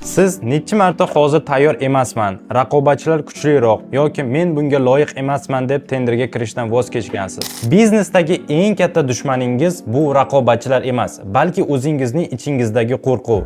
Siz necha marta hozir tayyor emasman, raqobatchilar kuchliroq yoki men bunga loyiq emasman deb tenderga kirishdan voz kechgansiz. Biznesdagi eng katta dushmaningiz bu raqobatchilar emas, balki o'zingizning ichingizdagi qo'rquv.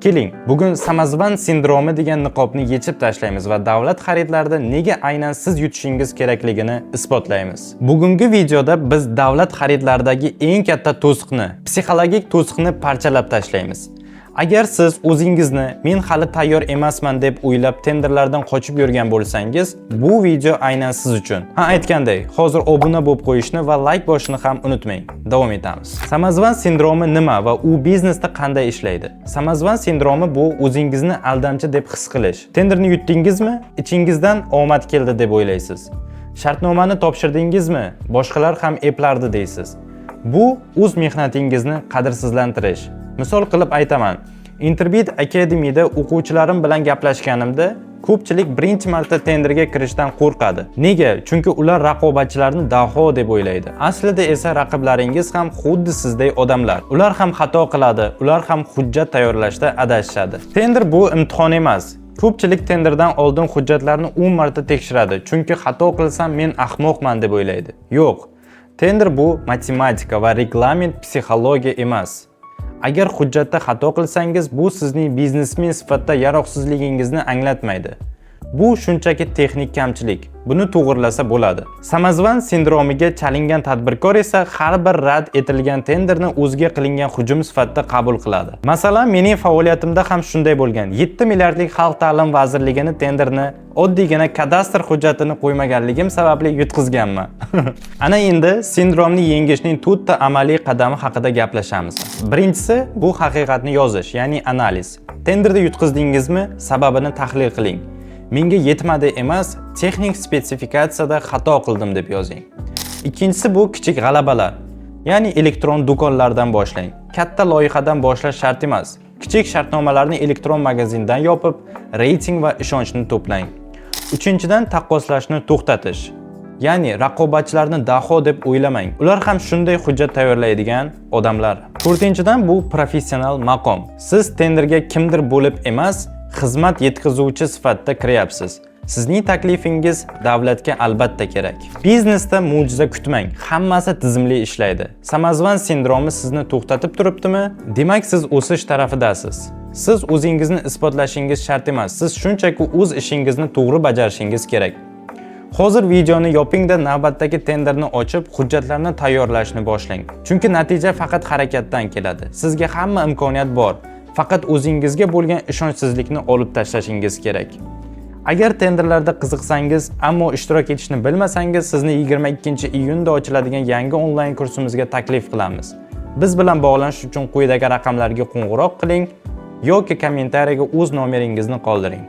Keling, bugun samozvan sindromi degan niqobni yechib tashlaymiz va davlat xaridlarida nega aynan siz yutishingiz kerakligini isbotlaymiz. Bugungi videoda biz davlat xaridlaridagi eng katta to'siqni, psixologik to'siqni parchalab tashlaymiz. Agar siz o'zingizni men hali tayyor emasman deb o'ylab tenderlardan qochib yurgan bo'lsangiz, bu video aynan siz uchun. Aytganday, hozir obuna bo'lib qo'yishni va like bosishni ham unutmang. Davom etamiz. Samozvan sindromi nima va u biznesda qanday ishlaydi? Samozvan sindromi bu o'zingizni aldamchi deb his qilish. Tenderni yutdingizmi? Ichingizdan omad keldi deb o'ylaysiz. Shartnomani topshirdingizmi? Boshqalar ham eplardi deysiz. Bu o'z mehnatingizni qadrsizlantirish. Misol qilib aytaman, Interbit Academy'da o'quvchilarim bilan gaplashganimda ko'pchilik birinchi marta tenderga kirishdan qo'rqadi. Nega? Chunki ular raqobatchilarni daho deb o'ylaydi. Aslida esa raqiblaringiz ham xuddi sizday odamlar. Ular ham xato qiladi, ular ham hujjat tayyorlashda adashishadi. Tender bu imtihon emas. Ko'pchilik tenderdan oldin hujjatlarni 10 marta tekshiradi, chunki xato qilsam men ahmoqman deb o'ylaydi. Yo'q. Tender bu matematika va reglament psixologiya emas. Agar hujjatda xato qilsangiz, bu sizning biznesmen sifatida yaroqsizligingizni anglatmaydi. Bu shunchaki texnik kamchilik. Buni to'g'rilasa bo'ladi. Samozvan sindromiga chalingan tadbirkor esa har bir rad etilgan tenderni o'ziga qilingan hujum sifatida qabul qiladi. Masalan, mening faoliyatimda ham shunday bo'lgan. 7 milliardlik Xalq ta'lim vazirligining tenderni oddiygina kadastr hujjatini qo'ymaganligim sababli yutqizganman. Ana endi sindromni yengishning 4 ta amaliy qadami haqida gaplashamiz. Birinchisi bu haqiqatni yozish, ya'ni analiz. Tenderda yutqizdingizmi? Sababini tahlil qiling. Menga yetmadi emas, texnik spetsifikatsiyada xato qildim deb yozing. Ikkinchisi bu kichik g'alabalar. Ya'ni elektron do'konlardan boshlang. Katta loyihadan boshlash shart emas. Kichik shartnomalarni elektron magazindan yopib, reyting va ishonchni to'plang. Uchinchidan taqqoslashni to'xtatish. Ya'ni raqobatchilarni daho deb o'ylamang. Ular ham shunday hujjat tayyorlaydigan odamlar. To'rtinchidan bu professional maqom. Siz tenderga kimdir bo'lib emas, xizmat yetkazuvchi sifatida kiryapsiz. Sizning taklifingiz davlatga albatta kerak. Biznesda mo'jiza kutmang. Hammasi tizimli ishlaydi. Samozvan sindromi sizni to'xtatib turibdimi? Demak, siz o'sish tarafidasiz. Siz o'zingizni isbotlashingiz shart emas. Siz shunchaki o'z ishingizni to'g'ri bajarishingiz kerak. Hozir videoni yoping-da navbatdagi tenderni ochib, hujjatlarni tayyorlashni boshlang. Chunki natija faqat harakatdan keladi. Sizga hamma imkoniyat bor. Faqat o'zingizga bo'lgan ishonchsizlikni olib tashlashingiz kerak. Agar tenderlarda qiziqsangiz, ammo ishtirok etishni bilmasangiz, sizni 22-iyunda ochiladigan yangi onlayn kursimizga taklif qilamiz. Biz bilan bog'lanish uchun quyidagi raqamlarga qo'ng'iroq qiling yoki kommentariyaga o'z nomeringizni qoldiring.